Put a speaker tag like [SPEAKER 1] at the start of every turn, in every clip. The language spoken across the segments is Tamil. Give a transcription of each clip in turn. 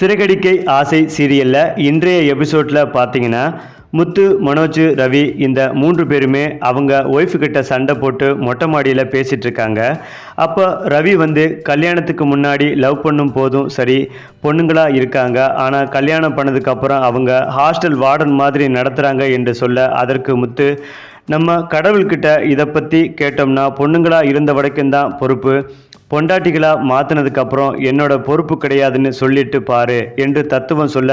[SPEAKER 1] சிறகடிக்கை ஆசை சீரியலில் இன்றைய எபிசோடில் பார்த்தீங்கன்னா முத்து, மனோஜ், ரவி இந்த 3 பேருமே அவங்க ஒய்ஃபு கிட்ட சண்டை போட்டு மொட்டை மாடியில் பேசிகிட்டு இருக்காங்க. அப்போ ரவி கல்யாணத்துக்கு முன்னாடி லவ் பண்ணும் போதும் சரி பொண்ணுங்களாக இருக்காங்க, ஆனால் கல்யாணம் பண்ணதுக்கப்புறம் அவங்க ஹாஸ்டல் வார்டன் மாதிரி நடத்துகிறாங்க என்று சொல்ல, அதற்கு முத்து, நம்ம கடவுள்கிட்ட இதை பற்றி கேட்டோம்னா பொண்ணுங்களாக இருந்த வரைக்கும் தான் பொறுப்பு, பொண்டாட்டிகளாக மாற்றினதுக்கப்புறம் என்னோட பொறுப்பு கிடையாதுன்னு சொல்லிட்டு பாரு என்று தத்துவம் சொல்ல,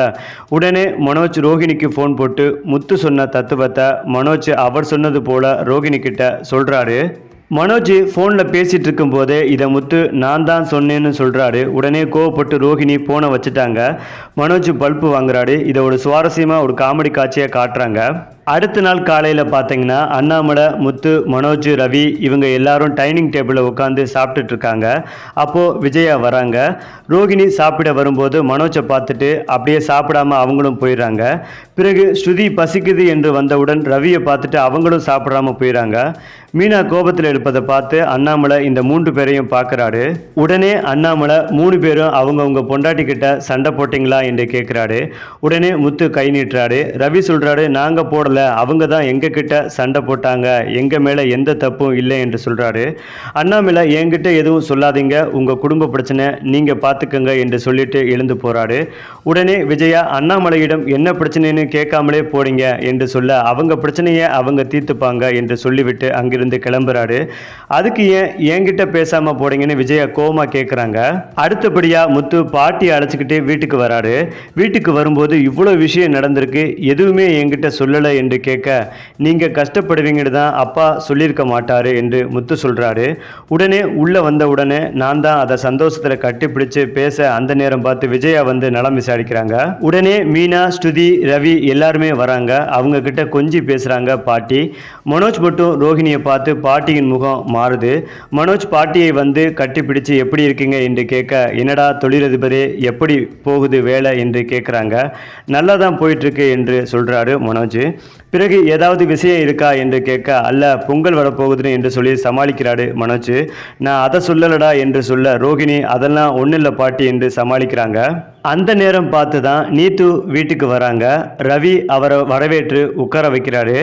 [SPEAKER 1] உடனே மனோஜ் ரோஹிணிக்கு ஃபோன் போட்டு முத்து சொன்ன தத்துவத்தை மனோஜ் அவர் சொன்னது போல ரோஹிணி கிட்ட சொல்கிறாரு. மனோஜ் ஃபோனில் பேசிகிட்டு இருக்கும்போதே இதை முத்து நான் தான் சொன்னேன்னு சொல்கிறாரு. உடனே கோவப்பட்டு ரோஹிணி ஃபோனை வச்சுட்டாங்க. மனோஜ் பல்பு வாங்குறாரு. இதை ஒரு சுவாரஸ்யமாக ஒரு காமெடி காட்சியாக காட்டுறாங்க. அடுத்த நாள் காலையில் பார்த்தீங்கன்னா அண்ணாமலை, முத்து, மனோஜ், ரவி இவங்க எல்லாரும் டைனிங் டேபிளில் உட்காந்து சாப்பிட்டுட்டு இருக்காங்க. அப்போது விஜயா வராங்க. ரோஹிணி சாப்பிட வரும்போது மனோஜை பார்த்துட்டு அப்படியே சாப்பிடாம அவங்களும் போயிடுறாங்க. பிறகு ஸ்ருதி பசிக்குது என்று வந்தவுடன் ரவியை பார்த்துட்டு அவங்களும் சாப்பிடாம போயிடுறாங்க. மீனா கோபத்தில் இருப்பதை பார்த்து அண்ணாமலை இந்த 3 பேரையும் பார்க்குறாரு. உடனே அண்ணாமலை 3 பேரும் அவங்கவுங்க பொண்டாட்டி கிட்ட சண்டை போட்டிங்களா என்று கேட்குறாரு. உடனே முத்து கை நீட்டுறாரு. ரவி சொல்கிறாரு, நாங்கள் போடலை, அவங்க தான் எங்ககிட்ட சண்டை போட்டாங்க, எங்கள் மேலே எந்த தப்பும் இல்லை என்று சொல்கிறாரு. அண்ணாமலை, என்கிட்ட எதுவும் சொல்லாதீங்க, உங்கள் குடும்ப பிரச்சனை நீங்கள் பார்த்துக்கங்க என்று சொல்லிட்டு எழுந்து போகிறாரு. உடனே விஜயா அண்ணாமலையிடம் என்ன பிரச்சனைன்னு கேட்காமலே போறீங்க என்று சொல்ல, அவங்க பிரச்சனையை அவங்க தீர்த்துப்பாங்க என்று சொல்லிவிட்டு அங்கிருந்து கிளம்புறாரு. அதுக்கு ஏன் என்கிட்ட பேசாமல் போறீங்கன்னு விஜயா கோமா கேட்குறாங்க. அடுத்தபடியாக முத்து பாட்டியை அழைச்சிக்கிட்டு வீட்டுக்கு வராரு. வீட்டுக்கு வரும்போது இவ்வளோ விஷயம் நடந்திருக்கு, எதுவுமே என்கிட்ட சொல்லலை என்று கேட்க, நீங்கள் கஷ்டப்படுவீங்கன்னு தான் அப்பா சொல்லியிருக்க மாட்டாரு என்று முத்து சொல்கிறாரு. உடனே உள்ளே வந்த உடனே நான் தான் அதை சந்தோஷத்தில் கட்டிப்பிடிச்சு பேச அந்த நேரம் பார்த்து விஜயா நலம் விசாரிக்கிறாங்க. உடனே மீனா, ஸ்ருதி, ரவி எல்லாருமே வராங்க. அவங்க கிட்ட கொஞ்சி பேசுகிறாங்க பாட்டி. மனோஜ் மட்டும் ரோஹிணியை பார்த்து பாட்டியின் முகம் மாறுது. மனோஜ் பாட்டியை கட்டிப்பிடிச்சு எப்படி இருக்கீங்க என்று கேட்க, என்னடா தொழிலதிபரே எப்படி போகுது வேலை என்று கேட்குறாங்க. நல்லா தான் போயிட்டுருக்கு என்று சொல்கிறாரு மனோஜ். பிறகு ஏதாவது விஷயம் இருக்கா என்று கேட்க, அல்ல பொங்கல் வரப்போகுதுன்னு என்று சொல்லி சமாளிக்கிறாரு மனோஜ். நான் அதை சொல்லலடா என்று சொல்ல, ரோஹிணி அதெல்லாம் ஒன்றும் இல்லை பாட்டி என்று சமாளிக்கிறாங்க. அந்த நேரம் பார்த்து தான் நீத்து வீட்டுக்கு வராங்க. ரவி அவரை வரவேற்று உட்கார வைக்கிறாரு.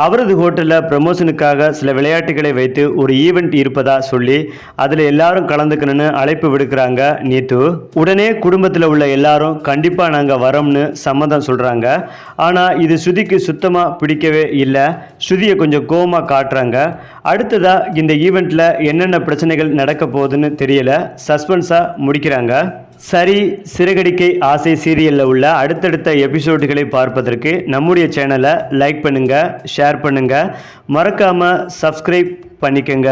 [SPEAKER 1] அவரது ஹோட்டலில் ப்ரமோஷனுக்காக சில விளையாட்டுகளை வைத்து ஒரு ஈவெண்ட் இருப்பதா சொல்லி அதில் எல்லாரும் கலந்துக்கணும்னு அழைப்பு விடுக்கிறாங்க நீத்து. உடனே குடும்பத்தில் உள்ள எல்லாரும் கண்டிப்பாக நாங்கள் வரோம்னு சம்மதம் சொல்கிறாங்க. ஆனால் இது ஸ்ருதிக்கு சுத்தமாக பிடிக்கவே இல்லை. ஸ்ருதியை கொஞ்சம் கோவமாக காட்டுறாங்க. அடுத்ததாக இந்த ஈவெண்ட்டில் என்னென்ன பிரச்சனைகள் நடக்க போகுதுன்னு தெரியல, சஸ்பென்ஸாக முடிக்கிறாங்க. சரி, சிறகடிக்கை ஆசை சீரியலில் உள்ள அடுத்தடுத்த எபிசோடுகளை பார்ப்பதற்கு நம்முடைய சேனலை லைக் பண்ணுங்கள், ஷேர் பண்ணுங்கள், மறக்காமல் சப்ஸ்கிரைப் பண்ணிக்கங்க.